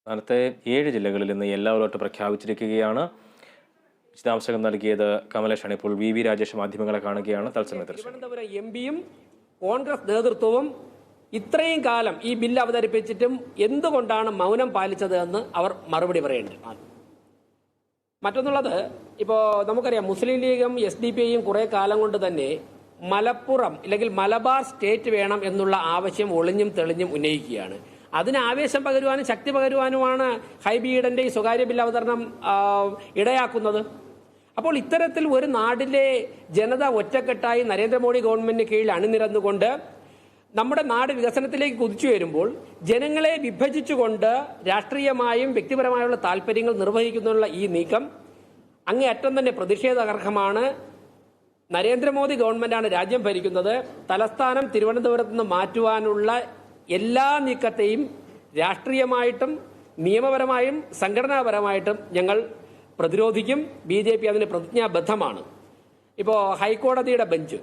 സംസ്ഥാനത്തെ 7 ജില്ലകളിൽ ഇന്ന് യെല്ലോ അലർട്ട് പ്രഖ്യാപിച്ചിരിക്കുകയാണ്. വിശദാംശങ്ങൾ നൽകിയത് കമലേഷാണ്. ഇപ്പോൾ വി രാജേഷ് മാധ്യമങ്ങളെ കാണുകയാണ്. തിരുവനന്തപുരം എംപിയും കോൺഗ്രസ് നേതൃത്വവും ഇത്രയും കാലം ഈ ബില്ല് അവതരിപ്പിച്ചിട്ടും എന്തുകൊണ്ടാണ് മൗനം പാലിച്ചത് എന്ന് അവർ മറുപടി പറയേണ്ടത്. മറ്റൊന്നുള്ളത്, ഇപ്പോൾ നമുക്കറിയാം മുസ്ലിം ലീഗും SDPIയും കുറെ കാലം കൊണ്ട് തന്നെ മലപ്പുറം അല്ലെങ്കിൽ മലബാർ സ്റ്റേറ്റ് വേണം എന്നുള്ള ആവശ്യം ഒളിഞ്ഞും തെളിഞ്ഞും ഉന്നയിക്കുകയാണ്. അതിന് ആവേശം പകരുവാനും ശക്തി പകരുവാനുമാണ് ഹൈബി ഈഡന്റെ ഈ സ്വകാര്യ ബില്ല് അവതരണം ഇടയാക്കുന്നത്. അപ്പോൾ ഇത്തരത്തിൽ ഒരു നാടിലെ ജനത ഒറ്റക്കെട്ടായി നരേന്ദ്രമോദി ഗവൺമെന്റിന് കീഴിൽ അണിനിരന്നുകൊണ്ട് നമ്മുടെ നാട് വികസനത്തിലേക്ക് കുതിച്ചു വരുമ്പോൾ ജനങ്ങളെ വിഭജിച്ചുകൊണ്ട് രാഷ്ട്രീയമായും വ്യക്തിപരമായുള്ള താല്പര്യങ്ങൾ നിർവഹിക്കുന്നതിനുള്ള ഈ നീക്കം അങ്ങേയറ്റം തന്നെ പ്രതിഷേധാർഹമാണ്. നരേന്ദ്രമോദി ഗവൺമെന്റാണ് രാജ്യം ഭരിക്കുന്നത്. തലസ്ഥാനം തിരുവനന്തപുരത്ത് നിന്ന് മാറ്റുവാനുള്ള എല്ലാ നീക്കത്തെയും രാഷ്ട്രീയമായിട്ടും നിയമപരമായും സംഘടനാപരമായിട്ടും ഞങ്ങൾ പ്രതിരോധിക്കും. BJP അതിന് പ്രതിജ്ഞാബദ്ധമാണ്. ഇപ്പോൾ ഹൈക്കോടതിയുടെ ബെഞ്ച്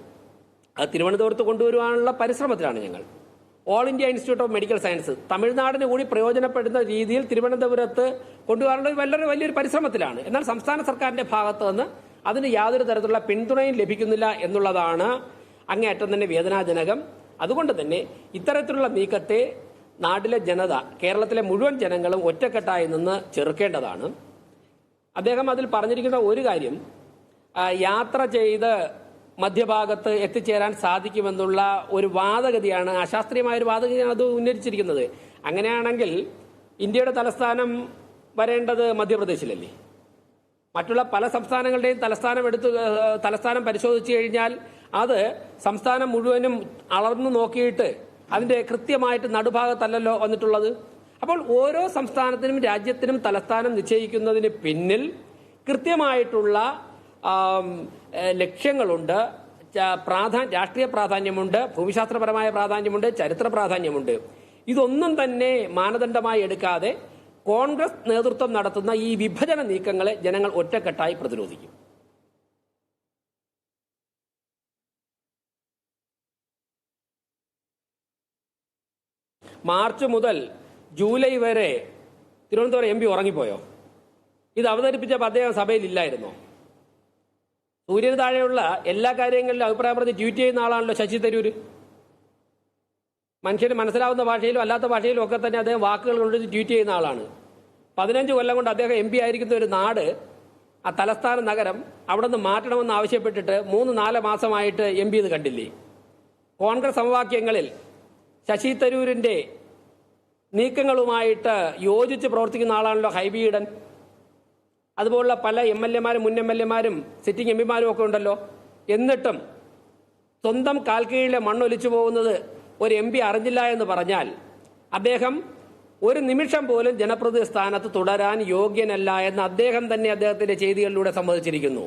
അത് തിരുവനന്തപുരത്ത് കൊണ്ടുവരുവാനുള്ള പരിശ്രമത്തിലാണ് ഞങ്ങൾ. All India institute of medical science തമിഴ്നാടിന് കൂടി പ്രയോജനപ്പെടുന്ന രീതിയിൽ തിരുവനന്തപുരത്ത് കൊണ്ടുവരാനുള്ള വലിയൊരു പരിശ്രമത്തിലാണ്. എന്നാൽ സംസ്ഥാന സർക്കാരിന്റെ ഭാഗത്ത് നിന്ന് അതിന് യാതൊരു തരത്തിലുള്ള പിന്തുണയും ലഭിക്കുന്നില്ല എന്നുള്ളതാണ് അങ്ങേയറ്റം തന്നെ വേദനാജനകം. അതുകൊണ്ട് തന്നെ ഇത്തരത്തിലുള്ള നീക്കത്തെ നാട്ടിലെ ജനത, കേരളത്തിലെ മുഴുവൻ ജനങ്ങളും ഒറ്റക്കെട്ടായി നിന്ന് ചെറുക്കേണ്ടതാണ്. അദ്ദേഹം അതിൽ പറഞ്ഞിരിക്കുന്ന ഒരു കാര്യം, യാത്ര ചെയ്ത് മധ്യഭാഗത്ത് എത്തിച്ചേരാൻ സാധിക്കുമെന്നുള്ള ഒരു വാദഗതിയാണ്, അശാസ്ത്രീയമായ ഒരു വാദഗതിയാണ് അത് ഉന്നയിച്ചിരിക്കുന്നത്. അങ്ങനെയാണെങ്കിൽ ഇന്ത്യയുടെ തലസ്ഥാനം വരേണ്ടത് മധ്യപ്രദേശിലല്ലേ? മറ്റുള്ള പല സംസ്ഥാനങ്ങളുടെയും തലസ്ഥാനം പരിശോധിച്ചു കഴിഞ്ഞാൽ അത് സംസ്ഥാനം മുഴുവനും അളർന്നു നോക്കിയിട്ട് അതിന്റെ കൃത്യമായിട്ട് നടുഭാഗത്തല്ലല്ലോ വന്നിട്ടുള്ളത്. അപ്പോൾ ഓരോ സംസ്ഥാനത്തിനും രാജ്യത്തിനും തലസ്ഥാനം നിശ്ചയിക്കുന്നതിന് പിന്നിൽ കൃത്യമായിട്ടുള്ള ലക്ഷ്യങ്ങളുണ്ട്, രാഷ്ട്രീയ പ്രാധാന്യമുണ്ട്, ഭൂമിശാസ്ത്രപരമായ പ്രാധാന്യമുണ്ട്, ചരിത്ര പ്രാധാന്യമുണ്ട്. ഇതൊന്നും തന്നെ മാനദണ്ഡമായി എടുക്കാതെ കോൺഗ്രസ് നേതൃത്വം നടത്തുന്ന ഈ വിഭജന നീക്കങ്ങളെ ജനങ്ങൾ ഒറ്റക്കെട്ടായി പ്രതിരോധിക്കും. മാർച്ച് മുതൽ ജൂലൈ വരെ തിരുവനന്തപുരം MP ഉറങ്ങിപ്പോയോ? ഇത് അവതരിപ്പിച്ചപ്പോൾ അദ്ദേഹം സഭയിൽ ഇല്ലായിരുന്നോ? സൂര്യന് താഴെയുള്ള എല്ലാ കാര്യങ്ങളിലും അഭിപ്രായം പറഞ്ഞ് ട്വീറ്റ് ചെയ്യുന്ന ആളാണല്ലോ ശശി തരൂർ. മനുഷ്യന് മനസ്സിലാവുന്ന ഭാഷയിലും അല്ലാത്ത ഭാഷയിലും ഒക്കെ തന്നെ അദ്ദേഹം വാക്കുകൾ കൊണ്ട് ട്വീറ്റ് ചെയ്യുന്ന ആളാണ്. 15 കൊല്ലം കൊണ്ട് അദ്ദേഹം MP ആയിരിക്കുന്ന ഒരു നാട്, ആ തലസ്ഥാന നഗരം അവിടെ നിന്ന് മാറ്റണമെന്ന് ആവശ്യപ്പെട്ടിട്ട് 3-4 മാസമായിട്ട് MP ഇത് കണ്ടില്ലേ? കോൺഗ്രസ് സമവാക്യങ്ങളിൽ ശശി തരൂരിന്റെ നീക്കങ്ങളുമായിട്ട് യോജിച്ച് പ്രവർത്തിക്കുന്ന ആളാണല്ലോ ഹൈബി ഈഡൻ. അതുപോലുള്ള പല MLAമാരും മുൻ MLAമാരും സിറ്റിംഗ് MPമാരും ഒക്കെ ഉണ്ടല്ലോ. എന്നിട്ടും സ്വന്തം കാൽക്കീഴിലെ മണ്ണൊലിച്ചു പോകുന്നത് ഒരു MP അറിഞ്ഞില്ല എന്ന് പറഞ്ഞാൽ അദ്ദേഹം ഒരു നിമിഷം പോലും ജനപ്രതിനിധി സ്ഥാനത്ത് തുടരാൻ യോഗ്യനല്ല എന്ന് അദ്ദേഹം തന്നെ അദ്ദേഹത്തിന്റെ ചെയ്തികളിലൂടെ സമ്മതിച്ചിരിക്കുന്നു.